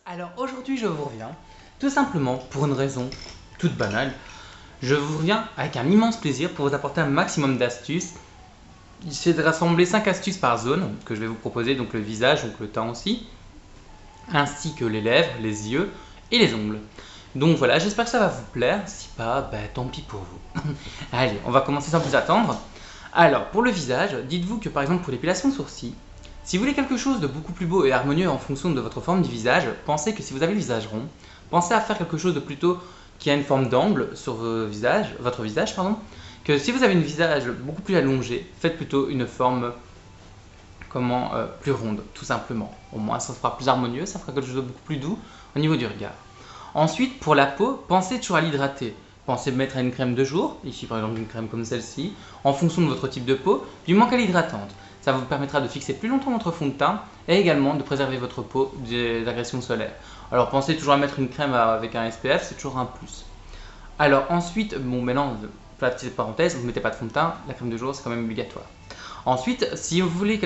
Alors aujourd'hui je vous reviens, tout simplement pour une raison toute banale. Je vous reviens avec un immense plaisir pour vous apporter un maximum d'astuces. J'essaie de rassembler 5 astuces par zone que je vais vous proposer, donc le visage, donc le teint aussi, ainsi que les lèvres, les yeux et les ongles. Donc voilà, j'espère que ça va vous plaire, si pas, tant pis pour vous. Allez, on va commencer sans plus attendre. Alors pour le visage, dites-vous que par exemple pour l'épilation de sourcils, si vous voulez quelque chose de beaucoup plus beau et harmonieux en fonction de votre forme du visage, pensez que si vous avez le visage rond, pensez à faire quelque chose de plutôt qui a une forme d'angle sur votre visage, que si vous avez un visage beaucoup plus allongé, faites plutôt une forme plus ronde, tout simplement. Au moins ça sera plus harmonieux, ça fera quelque chose de beaucoup plus doux au niveau du regard. Ensuite, pour la peau, pensez toujours à l'hydrater. Pensez mettre une crème de jour, ici par exemple une crème comme celle-ci, en fonction de votre type de peau, du moins qu'elle est hydratante. Ça vous permettra de fixer plus longtemps votre fond de teint et également de préserver votre peau des agressions solaires. Alors pensez toujours à mettre une crème avec un SPF, c'est toujours un plus. Alors ensuite, bon maintenant, petite parenthèse, vous ne mettez pas de fond de teint, la crème de jour c'est quand même obligatoire. Ensuite, si vous voulez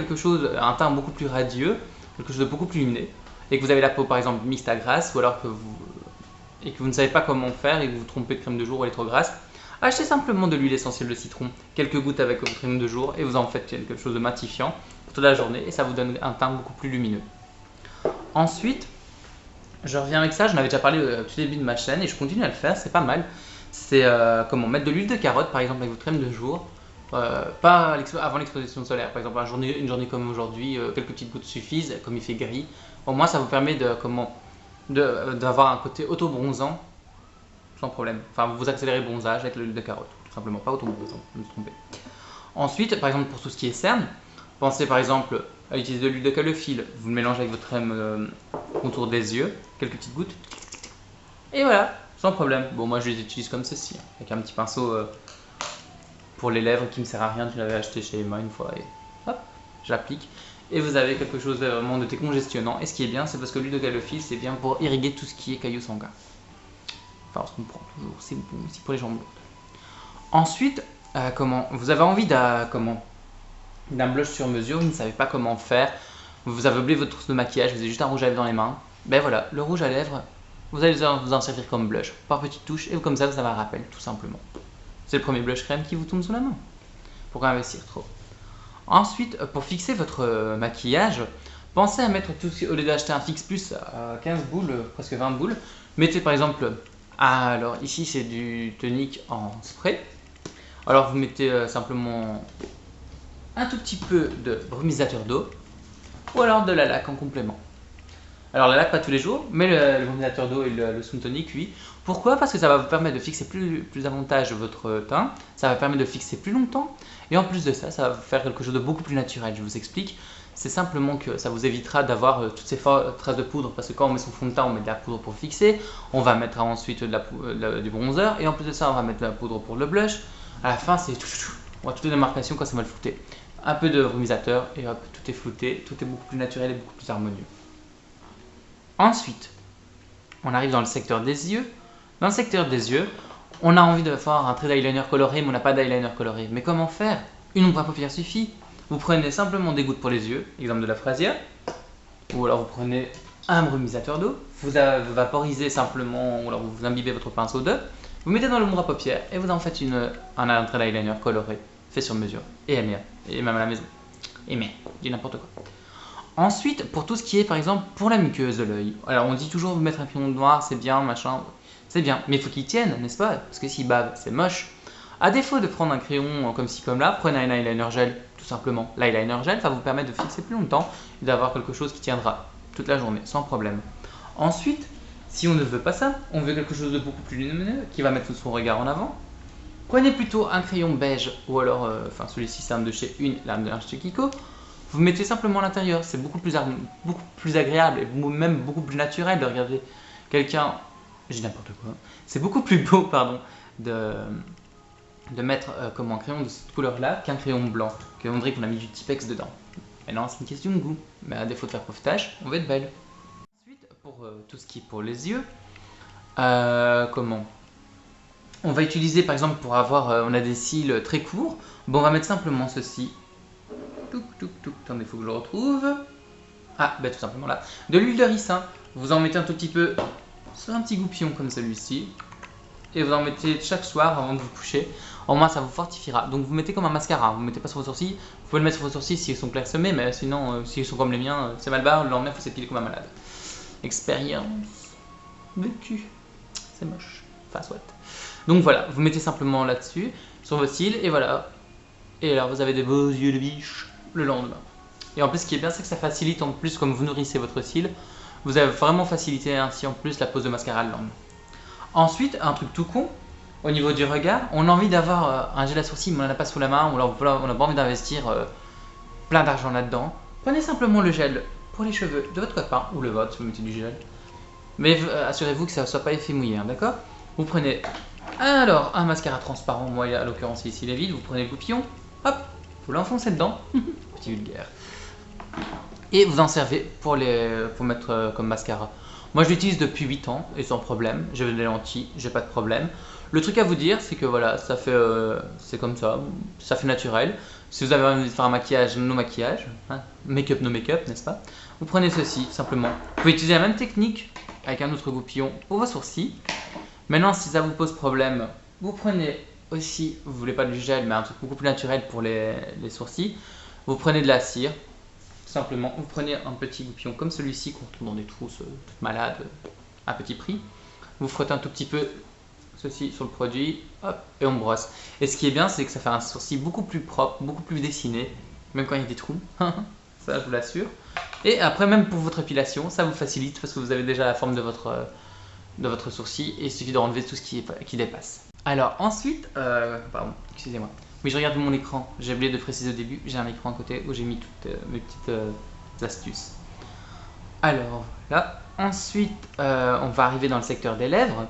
un teint beaucoup plus radieux, quelque chose de beaucoup plus lumineux, et que vous avez la peau par exemple mixte à grasse, ou alors que vous ne savez pas comment faire et que vous vous trompez de crème de jour ou elle est trop grasse, achetez simplement de l'huile essentielle de citron, quelques gouttes avec votre crème de jour et vous en faites quelque chose de matifiant pour toute la journée et ça vous donne un teint beaucoup plus lumineux. Ensuite, je reviens avec ça, j'en avais déjà parlé au tout début de ma chaîne et je continue à le faire, c'est pas mal. C'est comment mettre de l'huile de carotte par exemple avec votre crème de jour, pas avant l'exposition solaire. Par exemple, une journée comme aujourd'hui, quelques petites gouttes suffisent, comme il fait gris. Au moins, ça vous permet d'avoir un côté auto-bronzant sans problème. Enfin, vous accélérez le bronzage avec l'huile de carotte, tout simplement, pas auto-bronzant, ne me trompez. Ensuite, par exemple, pour tout ce qui est cerne, pensez par exemple à utiliser de l'huile de calophylle. Vous le mélangez avec votre crème autour des yeux, quelques petites gouttes, et voilà, sans problème. Bon, moi je les utilise comme ceci, avec un petit pinceau pour les lèvres qui ne sert à rien, je l'avais acheté chez Emma une fois, et hop, j'applique. Et vous avez quelque chose vraiment de décongestionnant. Et ce qui est bien, c'est parce que l'huile de calophylle, c'est bien pour irriguer tout ce qui est cailloux sanguin. Enfin, on se comprend toujours, c'est bon aussi pour les jambes lourdes. Ensuite, vous avez envie d'un blush sur mesure, vous ne savez pas comment faire, vous avez oublié votre trousse de maquillage, vous avez juste un rouge à lèvres dans les mains. Ben voilà, le rouge à lèvres, vous allez vous en servir comme blush, par petites touches, et comme ça, vous avez un rappel, tout simplement. C'est le premier blush crème qui vous tombe sous la main. Pourquoi investir trop? Ensuite, pour fixer votre maquillage, pensez à mettre au lieu d'acheter un fixe plus à 15 boules, presque 20 boules, mettez par exemple, alors ici c'est du tonique en spray. Alors vous mettez simplement un tout petit peu de brumisateur d'eau ou alors de la laque en complément. Alors la laque pas tous les jours, mais le brumisateur d'eau et le Soon Tonic oui. Pourquoi? Parce que ça va vous permettre de fixer plus davantage votre teint, ça va permettre de fixer plus longtemps, et en plus de ça, ça va vous faire quelque chose de beaucoup plus naturel, je vous explique. C'est simplement que ça vous évitera d'avoir toutes ces traces de poudre, parce que quand on met son fond de teint, on met de la poudre pour fixer, on va mettre ensuite du bronzer, et en plus de ça, on va mettre de la poudre pour le blush. À la fin, c'est on voit toutes les démarcations quand c'est mal flouté. Un peu de brumisateur, et hop, tout est flouté, tout est beaucoup plus naturel et beaucoup plus harmonieux. Ensuite, on arrive dans le secteur des yeux. Dans le secteur des yeux, on a envie de faire un trait d'eyeliner coloré, mais on n'a pas d'eyeliner coloré. Mais comment faire? Une ombre à paupières suffit. Vous prenez simplement des gouttes pour les yeux, exemple de la Frasia, ou alors vous prenez un brumisateur d'eau, vous vaporisez simplement, ou alors vous imbibez votre pinceau d'eau, vous mettez dans l'ombre à paupières et vous en faites un trait d'eyeliner coloré, fait sur mesure, et même à la maison. Et mais, dis n'importe quoi. Ensuite, pour tout ce qui est par exemple pour la muqueuse de l'œil, alors on dit toujours mettre un crayon noir, c'est bien, machin, c'est bien, mais il faut qu'il tienne, n'est-ce pas? Parce que s'il bave, c'est moche. À défaut de prendre un crayon comme ci comme là, prenez un eyeliner gel, tout simplement. L'eyeliner gel va vous permettre de fixer plus longtemps et d'avoir quelque chose qui tiendra toute la journée, sans problème. Ensuite, si on ne veut pas ça, on veut quelque chose de beaucoup plus lumineux, qui va mettre son regard en avant, prenez plutôt un crayon beige, ou alors, celui-ci c'est un de chez l'arme de chez Kiko. Vous mettez simplement à l'intérieur, c'est beaucoup plus agréable et même beaucoup plus naturel de regarder quelqu'un, je dis n'importe quoi, c'est beaucoup plus beau pardon, de mettre comme un crayon de cette couleur là qu'un crayon blanc, qu'on dirait qu'on a mis du Tipex dedans. Mais non, c'est une question de goût, mais à défaut de faire profitage, on va être belle. Ensuite, pour tout ce qui est pour les yeux, on va utiliser par exemple pour avoir, on a des cils très courts, bon on va mettre simplement ceci. Attendez, il faut que je le retrouve. Ah, tout simplement là. De l'huile de ricin. Vous en mettez un tout petit peu sur un petit goupillon comme celui-ci. Et vous en mettez chaque soir avant de vous coucher. Au moins ça vous fortifiera. Donc vous mettez comme un mascara, vous ne mettez pas sur vos sourcils. Vous pouvez le mettre sur vos sourcils s'ils sont clairsemés, mais sinon s'ils sont comme les miens, c'est mal barre, le lendemain il faut s'épiler comme un malade. Expérience vécue. C'est moche. Enfin soit. Donc voilà, vous mettez simplement là-dessus, sur vos cils, et voilà. Et alors vous avez des beaux yeux de biche le lendemain. Et en plus ce qui est bien c'est que ça facilite en plus comme vous nourrissez votre cil. Vous avez vraiment facilité ainsi en plus la pose de mascara le lendemain. Ensuite, un truc tout con, au niveau du regard, on a envie d'avoir un gel à sourcils, mais on n'en a pas sous la main, ou alors on n'a pas envie d'investir plein d'argent là-dedans. Prenez simplement le gel pour les cheveux de votre copain, ou le vôtre si vous mettez du gel. Mais assurez-vous que ça ne soit pas effet mouillé, hein, d'accord? Vous prenez alors un mascara transparent, moi à l'occurrence ici il est vide, vous prenez le goupillon, hop, vous l'enfoncez dedans, petit vulgaire. Et vous en servez pour mettre comme mascara. Moi je l'utilise depuis 8 ans et sans problème, j'ai des lentilles, j'ai pas de problème. Le truc à vous dire c'est que voilà, ça fait c'est comme ça fait naturel. Si vous avez envie de faire un maquillage, no maquillage, hein, make-up no make-up, n'est-ce pas? Vous prenez ceci simplement. Vous pouvez utiliser la même technique avec un autre goupillon pour vos sourcils. Maintenant si ça vous pose problème, vous prenez aussi, vous voulez pas du gel mais un truc beaucoup plus naturel pour les sourcils. Vous prenez de la cire. Simplement, vous prenez un petit goupillon comme celui-ci qu'on trouve dans des trousses toutes malades à petit prix. Vous frottez un tout petit peu ceci sur le produit, hop, et on brosse. Et ce qui est bien, c'est que ça fait un sourcil beaucoup plus propre, beaucoup plus dessiné, même quand il y a des trous. Ça, je vous l'assure. Et après, même pour votre épilation, ça vous facilite parce que vous avez déjà la forme de votre sourcil et il suffit de enlever tout ce qui dépasse. Alors ensuite, pardon, excusez-moi. Oui, je regarde mon écran. J'ai oublié de préciser au début, j'ai un écran à côté où j'ai mis toutes mes petites astuces. Alors là, ensuite, on va arriver dans le secteur des lèvres.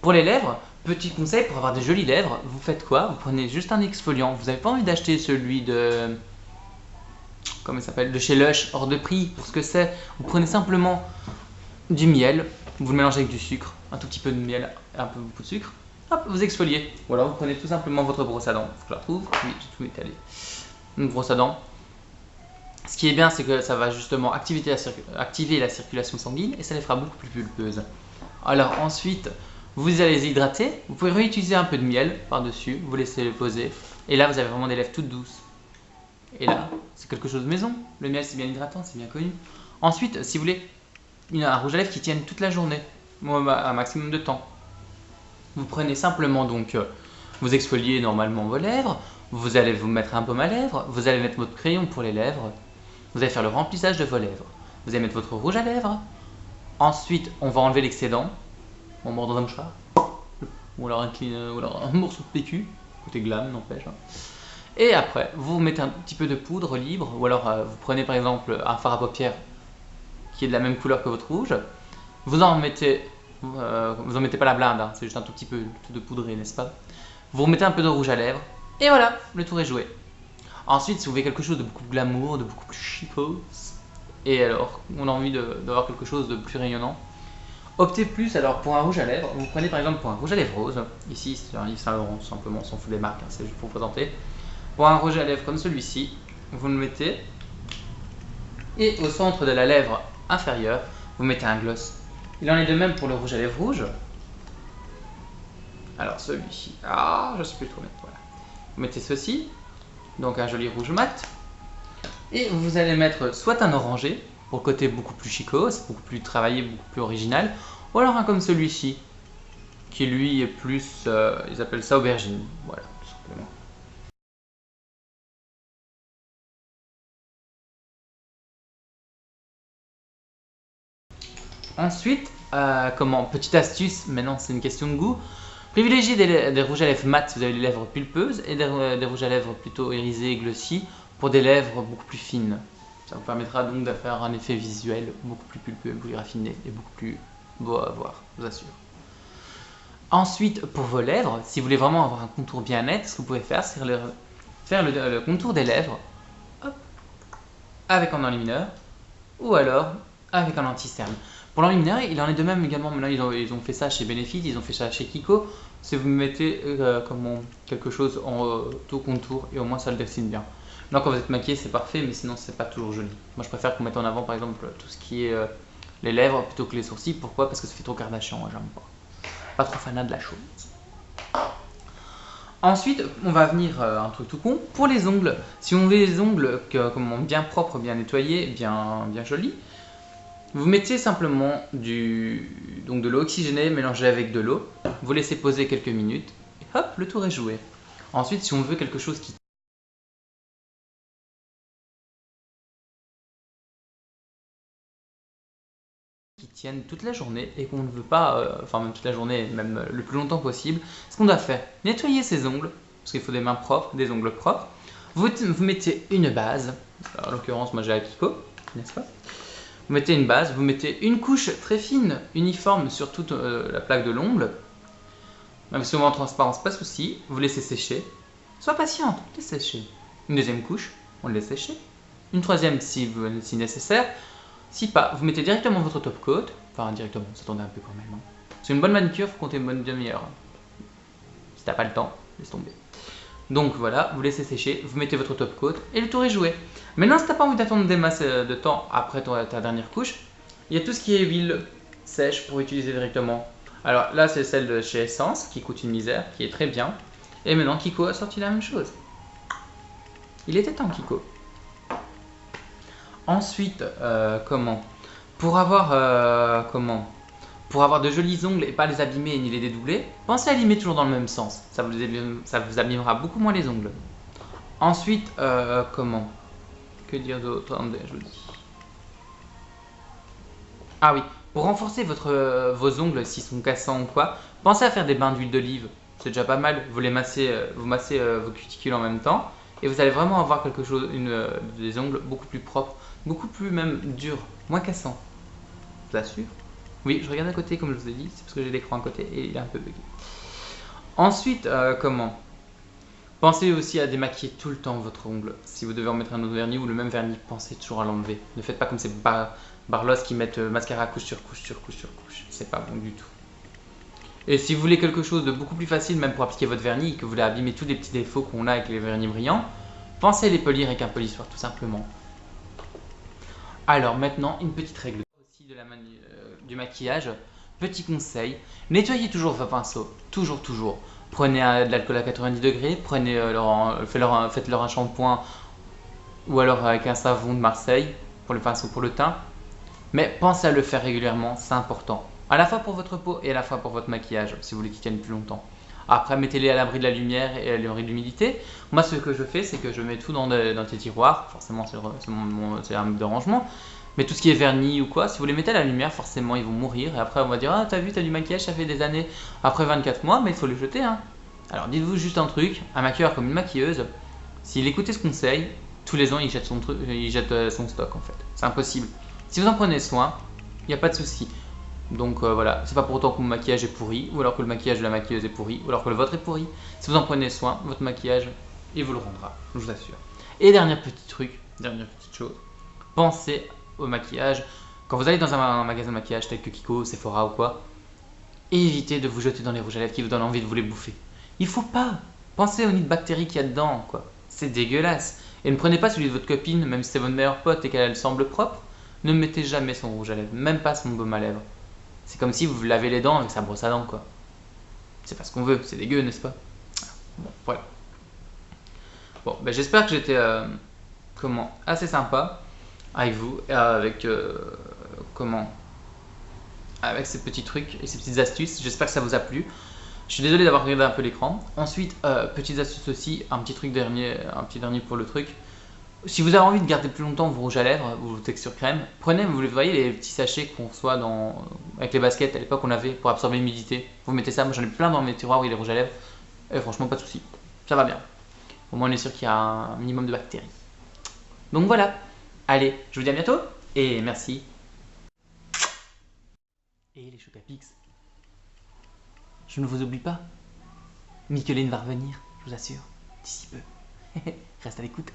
Pour les lèvres, petit conseil pour avoir des jolies lèvres, vous faites quoi? Vous prenez juste un exfoliant. Vous n'avez pas envie d'acheter celui de... comment il s'appelle? De chez Lush, hors de prix, pour ce que c'est. Vous prenez simplement du miel, vous le mélangez avec du sucre, un tout petit peu de miel et un peu beaucoup de sucre. Hop, vous exfoliez. Ou alors vous prenez tout simplement votre brosse à dents. Faut que je la retrouve. Oui, j'ai tout étalé. Une brosse à dents. Ce qui est bien, c'est que ça va justement activer la circulation sanguine et ça les fera beaucoup plus pulpeuses. Alors ensuite, vous allez les hydrater. Vous pouvez réutiliser un peu de miel par-dessus. Vous laissez le poser. Et là, vous avez vraiment des lèvres toutes douces. Et là, c'est quelque chose de maison. Le miel, c'est bien hydratant, c'est bien connu. Ensuite, si vous voulez un rouge à lèvres qui tienne toute la journée, un maximum de temps, vous prenez simplement donc, vous exfoliez normalement vos lèvres, vous allez vous mettre un baume à lèvres, vous allez mettre votre crayon pour les lèvres, vous allez faire le remplissage de vos lèvres, vous allez mettre votre rouge à lèvres, ensuite on va enlever l'excédent, on mord dans un mouchoir, ou alors un morceau de PQ, côté glam n'empêche. Hein. Et après, vous mettez un petit peu de poudre libre, ou alors vous prenez par exemple un fard à paupières qui est de la même couleur que votre rouge, vous en mettez... vous en mettez pas la blinde, hein, c'est juste un tout petit peu de poudré, n'est-ce pas? Vous remettez un peu de rouge à lèvres, et voilà, le tour est joué. Ensuite, si vous voulez quelque chose de beaucoup plus glamour, de beaucoup plus chipos, et alors on a envie d'avoir quelque chose de plus rayonnant, optez plus alors pour un rouge à lèvres. Vous prenez par exemple pour un rouge à lèvres rose, ici c'est un Yves Saint Laurent, tout simplement, on s'en fout des marques, hein, c'est juste pour vous présenter. Pour un rouge à lèvres comme celui-ci, vous le mettez, et au centre de la lèvre inférieure, vous mettez un gloss. Il en est de même pour le rouge à lèvres rouge. Alors celui-ci, je sais plus trop mettre, voilà. Vous mettez ceci, donc un joli rouge mat. Et vous allez mettre soit un orangé, pour le côté beaucoup plus chicos, beaucoup plus travaillé, beaucoup plus original, ou alors un comme celui-ci, qui lui est plus, ils appellent ça aubergine, voilà, tout simplement. Ensuite, petite astuce, maintenant c'est une question de goût, privilégiez des rouges à lèvres mat si vous avez les lèvres pulpeuses et des rouges à lèvres plutôt irisés et glossy pour des lèvres beaucoup plus fines. Ça vous permettra donc de faire un effet visuel beaucoup plus pulpeux, beaucoup plus raffiné et beaucoup plus beau à voir, je vous assure. Ensuite, pour vos lèvres, si vous voulez vraiment avoir un contour bien net, ce que vous pouvez faire, c'est faire le contour des lèvres hop, avec un enlumineur ou alors avec un anti-cerne. Pour l'enlumineur, il en est de même également. Maintenant, ils ont fait ça chez Benefit, ils ont fait ça chez Kiko. Si vous mettez quelque chose en tout contour et au moins ça le dessine bien. Maintenant, quand vous êtes maquillé, c'est parfait, mais sinon, c'est pas toujours joli. Moi, je préfère qu'on mette en avant, par exemple, tout ce qui est les lèvres plutôt que les sourcils. Pourquoi? Parce que ça fait trop Kardashian, moi j'aime pas. Pas trop fanat de la chose. Ensuite, on va venir un truc tout con. Pour les ongles, si on veut les ongles bien propres, bien nettoyés, bien jolis, vous mettez simplement de l'eau oxygénée mélangée avec de l'eau. Vous laissez poser quelques minutes. Et hop, le tour est joué. Ensuite, si on veut quelque chose qui tienne toute la journée et qu'on ne veut pas, enfin même toute la journée, même le plus longtemps possible, ce qu'on doit faire, nettoyer ses ongles, parce qu'il faut des mains propres, des ongles propres. Vous mettez une base, en l'occurrence moi j'ai la Kiko, n'est-ce pas? Vous mettez une base, vous mettez une couche très fine, uniforme sur toute la plaque de l'ongle. Même si on va en transparence, pas de souci, vous laissez sécher. Sois patiente, laissez sécher. Une deuxième couche, on le laisse sécher. Une troisième si nécessaire. Si pas, vous mettez directement votre top coat. Enfin, directement, ça tourne un peu quand même. Hein. C'est une bonne manicure, il faut compter une bonne demi-heure. Si t'as pas le temps, laisse tomber. Donc voilà, vous laissez sécher, vous mettez votre top coat et le tour est joué. Maintenant, si t'as pas envie d'attendre des masses de temps après ta dernière couche, il y a tout ce qui est huile sèche pour utiliser directement. Alors là, c'est celle de chez Essence qui coûte une misère, qui est très bien. Et maintenant, Kiko a sorti la même chose. Il était temps, Kiko. Ensuite, pour avoir de jolis ongles et pas les abîmer ni les dédoubler, pensez à limer toujours dans le même sens. Ça vous abîmera beaucoup moins les ongles. Ensuite, que dire d'autre? Attendez, je vous dis. Ah oui, pour renforcer vos ongles s'ils sont cassants ou quoi, pensez à faire des bains d'huile d'olive. C'est déjà pas mal. Vous massez vos cuticules en même temps et vous allez vraiment avoir des ongles beaucoup plus propres, beaucoup plus même durs, moins cassants. Je vous assure. Oui, je regarde à côté comme je vous ai dit, c'est parce que j'ai l'écran à côté et il est un peu bugué. Ensuite, pensez aussi à démaquiller tout le temps votre ongle. Si vous devez en mettre un autre vernis ou le même vernis, pensez toujours à l'enlever. Ne faites pas comme ces Barlos qui mettent mascara couche sur couche sur couche sur couche. C'est pas bon du tout. Et si vous voulez quelque chose de beaucoup plus facile, même pour appliquer votre vernis, et que vous voulez abîmer tous les petits défauts qu'on a avec les vernis brillants, pensez à les polir avec un polissoir tout simplement. Alors maintenant, une petite règle aussi du maquillage. Petit conseil, nettoyez toujours vos pinceaux, toujours. Prenez de l'alcool à 90 degrés, faites-leur un shampoing ou alors avec un savon de Marseille pour le pinceau pour le teint. Mais pensez à le faire régulièrement, c'est important. À la fois pour votre peau et à la fois pour votre maquillage, si vous voulez qu'il tienne plus longtemps. Après, mettez-les à l'abri de la lumière et à l'abri de l'humidité. Moi, ce que je fais, c'est que je mets tout dans tes tiroirs. Forcément, c'est un mode de rangement. Mais tout ce qui est vernis ou quoi, si vous les mettez à la lumière, forcément, ils vont mourir. Et après, on va dire, ah, t'as vu, t'as du maquillage, ça fait des années. Après 24 mois, mais il faut le jeter. Hein. Alors, dites-vous juste un truc, un maquilleur comme une maquilleuse, s'il écoutait ce conseil, tous les ans, il jette son stock, en fait. C'est impossible. Si vous en prenez soin, il n'y a pas de souci. Donc voilà, c'est pas pour autant que mon maquillage est pourri, ou alors que le maquillage de la maquilleuse est pourri, ou alors que le vôtre est pourri. Si vous en prenez soin, votre maquillage, il vous le rendra, je vous assure. Et dernière petite chose, pensez au maquillage. Quand vous allez dans un magasin de maquillage tel que Kiko, Sephora ou quoi, évitez de vous jeter dans les rouges à lèvres qui vous donnent envie de vous les bouffer. Il faut pas. Pensez au nid de bactéries qu'il y a dedans, quoi. C'est dégueulasse. Et ne prenez pas celui de votre copine, même si c'est votre meilleure pote et qu'elle semble propre. Ne mettez jamais son rouge à lèvres, même pas son baume à lèvres. C'est comme si vous vous lavez les dents avec sa brosse à dents, quoi. C'est pas ce qu'on veut, c'est dégueu, n'est-ce pas? Bon, voilà. Bon, ben j'espère que j'étais assez sympa avec vous, avec ces petits trucs et ces petites astuces. J'espère que ça vous a plu. Je suis désolé d'avoir regardé un peu l'écran. Ensuite, petites astuces aussi, un petit dernier pour le truc. Si vous avez envie de garder plus longtemps vos rouges à lèvres ou vos textures crème, vous voyez les petits sachets qu'on reçoit avec les baskets à l'époque on avait pour absorber l'humidité. Vous mettez ça, moi j'en ai plein dans mes tiroirs où il y a des rouges à lèvres. Et franchement, pas de souci, ça va bien. Au moins on est sûr qu'il y a un minimum de bactéries. Donc voilà, allez, je vous dis à bientôt et merci. Et les Chocapix, je ne vous oublie pas. Micheline va revenir, je vous assure, d'ici peu. Reste à l'écoute.